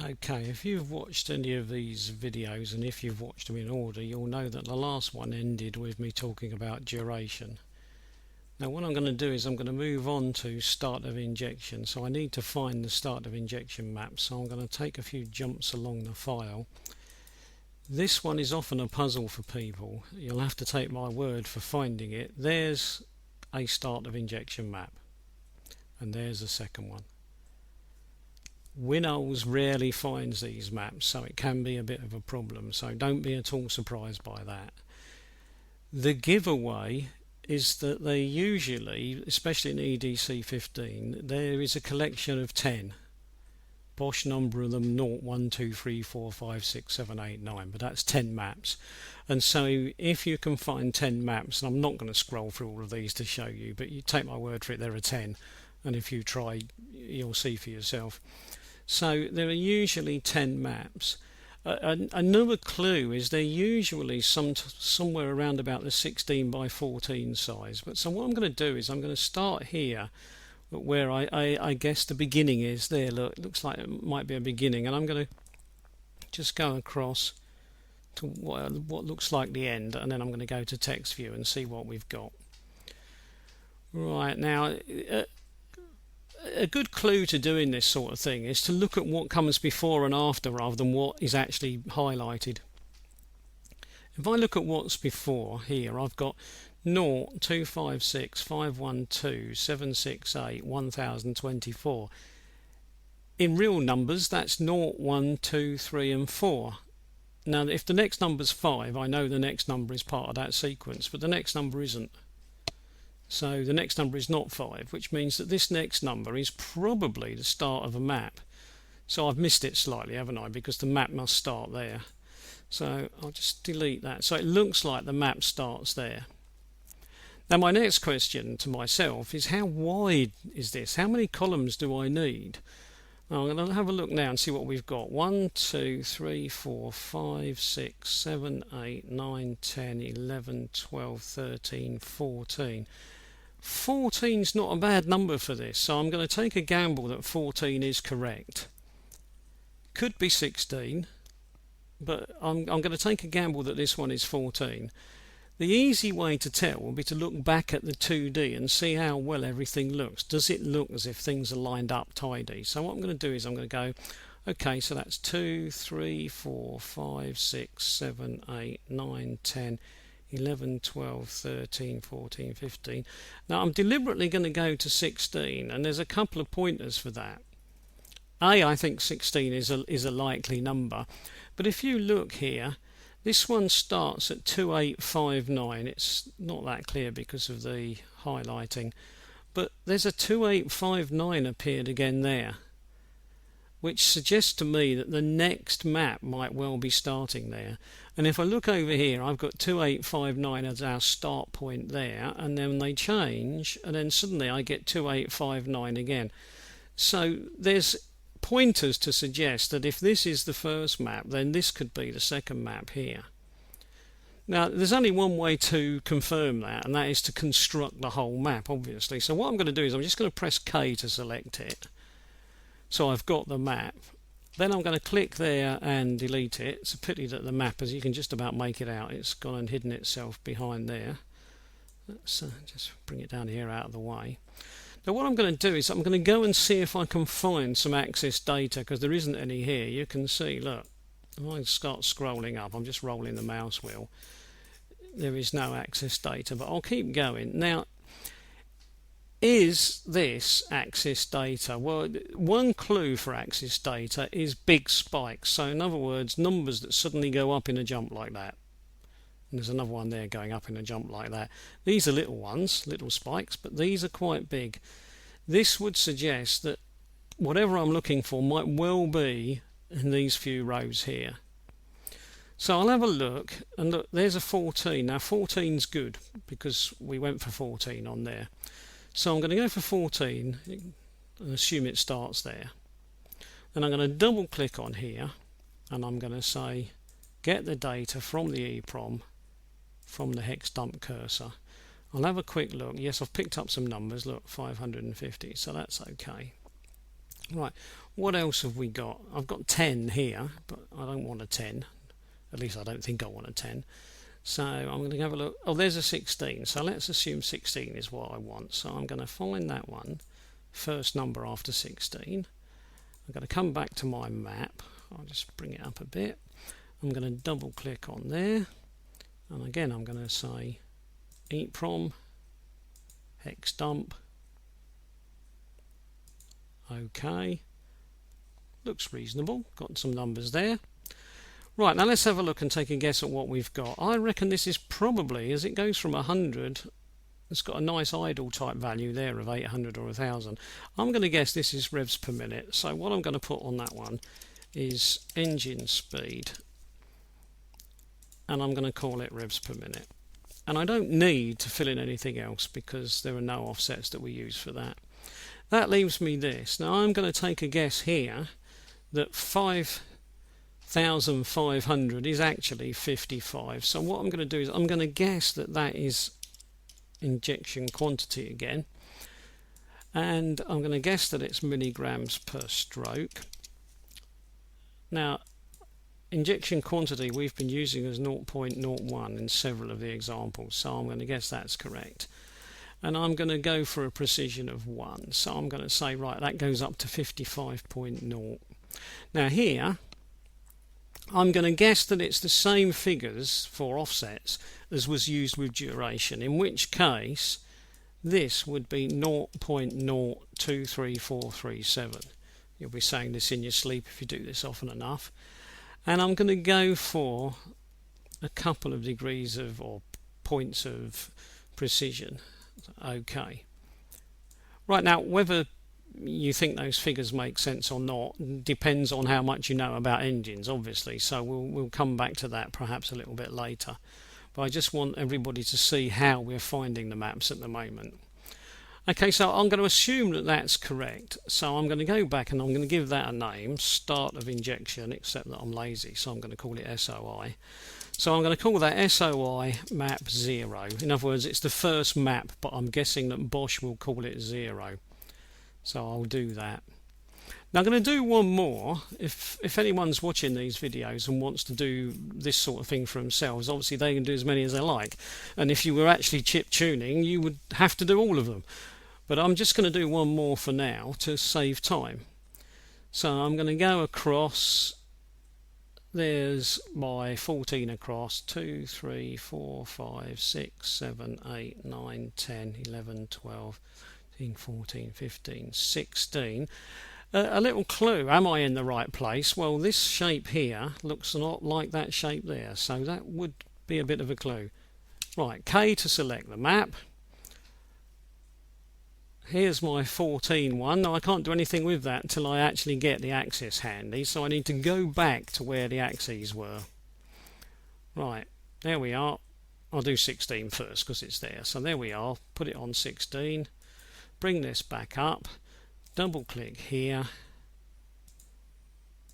Okay, if you've watched any of these videos, and if you've watched them in order, you'll know that the last one ended with me talking about duration. Now what I'm going to do is I'm going to move on to start of injection. So I need to find the start of injection map. So I'm going to take a few jumps along the file. This one is often a puzzle for people. You'll have to take my word for finding it. There's a start of injection map, and there's a second one. Winols rarely finds these maps, so it can be a bit of a problem, so don't be at all surprised by that. The giveaway is that they usually, especially in EDC 15, there is a collection of 10. Bosch number of them 0, 1, 2, 3, 4, 5, 6, 7, 8, 9, but that's 10 maps. And so if you can find 10 maps, and I'm not going to scroll through all of these to show you, but you take my word for it, there are 10, and if you try you'll see for yourself. So there are usually 10 maps. Another clue is they're usually somewhere around about the 16 by 14 size. But so what I'm going to do is I'm going to start here where I guess the beginning is. There, look, it looks like it might be a beginning, and I'm going to just go across to what looks like the end, and then I'm going to go to text view and see what we've got. Right, now a good clue to doing this sort of thing is to look at what comes before and after rather than what is actually highlighted. If I look at what's before here, I've got 0, 256, 512, 768, 1024. In real numbers, that's 0, 1, 2, 3 and 4. Now if the next number's 5, I know the next number is part of that sequence, but the next number isn't. So the next number is not 5, which means that this next number is probably the start of a map. So I've missed it slightly, haven't I? Because the map must start there. So I'll just delete that. So it looks like the map starts there. Now my next question to myself is, how wide is this? How many columns do I need? I'm going to have a look now and see what we've got. 1, 2, 3, 4, 5, 6, 7, 8, 9, 10, 11, 12, 13, 14. 14's not a bad number for this, so I'm going to take a gamble that 14 is correct. Could be 16, but I'm going to take a gamble that this one is 14. The easy way to tell will be to look back at the 2D and see how well everything looks. Does it look as if things are lined up tidy? So what I'm going to do is I'm going to go, okay, so that's 2, 3, 4, 5, 6, 7, 8, 9, 10, 11, 12, 13, 14, 15. Now I'm deliberately going to go to 16, and there's a couple of pointers for that. I think 16 is a likely number, but if you look here, this one starts at 2859. It's not that clear because of the highlighting, but there's a 2859 appeared again there, which suggests to me that the next map might well be starting there. And if I look over here, I've got 2859 as our start point there, and then they change, and then suddenly I get 2859 again. So there's pointers to suggest that if this is the first map, then this could be the second map here. Now there's only one way to confirm that, and that is to construct the whole map, obviously. So what I'm going to do is I'm just going to press K to select it. So I've got the map. Then I'm going to click there and delete it. It's a pity that the map, as you can just about make it out, it's gone and hidden itself behind there. Let's just bring it down here out of the way. Now what I'm going to do is I'm going to go and see if I can find some access data, because there isn't any here. You can see, look, if I start scrolling up, I'm just rolling the mouse wheel, there is no access data, but I'll keep going. Now, is this access data? Well, one clue for access data is big spikes. So in other words, numbers that suddenly go up in a jump like that. And there's another one there going up in a jump like that. These are little ones, little spikes, but these are quite big. This would suggest that whatever I'm looking for might well be in these few rows here. So I'll have a look, and look, there's a 14. Now 14's good because we went for 14 on there. So I'm going to go for 14 and assume it starts there. Then I'm going to double click on here, and I'm going to say get the data from the EEPROM from the hex dump cursor. I'll have a quick look. Yes, I've picked up some numbers. Look, 550, so that's okay. Right, What else have we got? I've got 10 here, but I don't want a 10. At least I don't think I want a 10. So I'm going to have a look. Oh, there's a 16. So let's assume 16 is what I want. So I'm going to find that one, first number after 16. I'm going to come back to my map. I'll just bring it up a bit. I'm going to double click on there. And again, I'm going to say EEPROM, hex dump. OK. Looks reasonable. Got some numbers there. Right, now let's have a look and take a guess at what we've got. I reckon this is probably, as it goes from 100, it's got a nice idle type value there of 800 or 1000. I'm going to guess this is revs per minute. So what I'm going to put on that one is engine speed. And I'm going to call it revs per minute. And I don't need to fill in anything else because there are no offsets that we use for that. That leaves me this. Now I'm going to take a guess here that 5,500 is actually 55. So what I'm going to do is I'm going to guess that that is injection quantity again. And I'm going to guess that it's milligrams per stroke. Now, injection quantity we've been using as 0.01 in several of the examples, so I'm going to guess that's correct. And I'm going to go for a precision of 1. So I'm going to say, right, that goes up to 55.0. Now here, I'm going to guess that it's the same figures for offsets as was used with duration, in which case this would be 0.023437. You'll be saying this in your sleep if you do this often enough. And I'm going to go for a couple of degrees of, or points of precision. OK. Right, now whether you think those figures make sense or not depends on how much you know about engines, obviously, so we'll come back to that perhaps a little bit later. But I just want everybody to see how we're finding the maps at the moment. Okay, so I'm going to assume that that's correct. So I'm going to go back and I'm going to give that a name, start of injection, except that I'm lazy, so I'm going to call it SOI. So I'm going to call that SOI map 0. In other words, it's the first map, but I'm guessing that Bosch will call it 0. So I'll do that. Now I'm going to do one more. If anyone's watching these videos and wants to do this sort of thing for themselves, obviously they can do as many as they like. And if you were actually chip tuning, you would have to do all of them. But I'm just going to do one more for now to save time. So I'm going to go across. There's my 14 across. 2, 3, 4, 5, 6, 7, 8, 9, 10, 11, 12, 13, 14, 15, 16. A little clue, am I in the right place? Well, this shape here looks a lot like that shape there, so that would be a bit of a clue. Right, K to select the map. Here's my 14 one. Now I can't do anything with that until I actually get the axis handy, so I need to go back to where the axes were. Right, there we are. I'll do 16 first because it's there. So there we are. Put it on 16. Bring this back up. Double click here.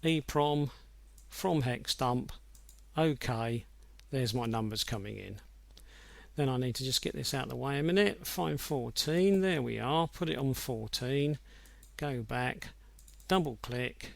EEPROM from hex dump. OK. There's my numbers coming in. Then I need to just get this out of the way a minute. Find 14. There we are. Put it on 14. Go back. Double click.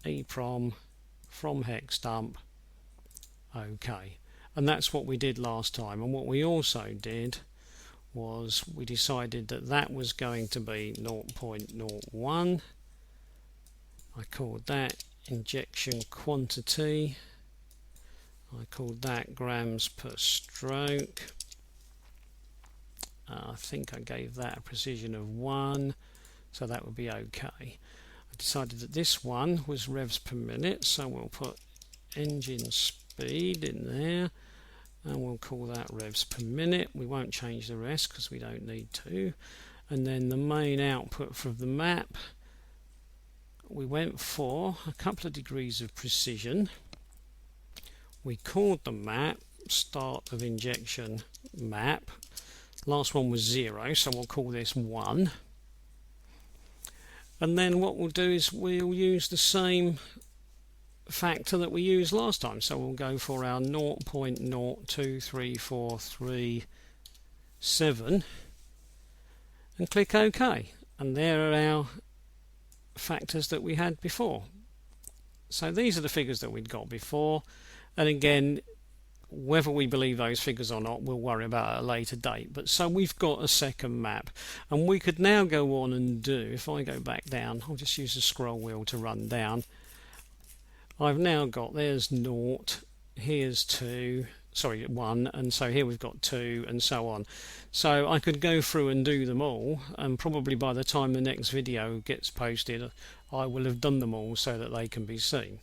EEPROM from hex dump. OK. And that's what we did last time. And what we also did was we decided that that was going to be 0.01. I called that injection quantity. I called that grams per stroke. I think I gave that a precision of 1, so that would be OK. I decided that this one was revs per minute, so we'll put engine speed in there, and we'll call that revs per minute. We won't change the rest because we don't need to. And then the main output from the map, we went for a couple of degrees of precision. We called the map start of injection map. Last one was 0, so we'll call this 1. And then what we'll do is we'll use the same factor that we used last time. So we'll go for our 0.023437 and click OK. And there are our factors that we had before. So these are the figures that we'd got before, and again, whether we believe those figures or not, we'll worry about at a later date. But so we've got a second map, and we could now go on and do, if I go back down, I'll just use the scroll wheel to run down. I've now got, there's 0, here's 2, sorry 1, and so here we've got 2, and so on. So I could go through and do them all, and probably by the time the next video gets posted I will have done them all so that they can be seen.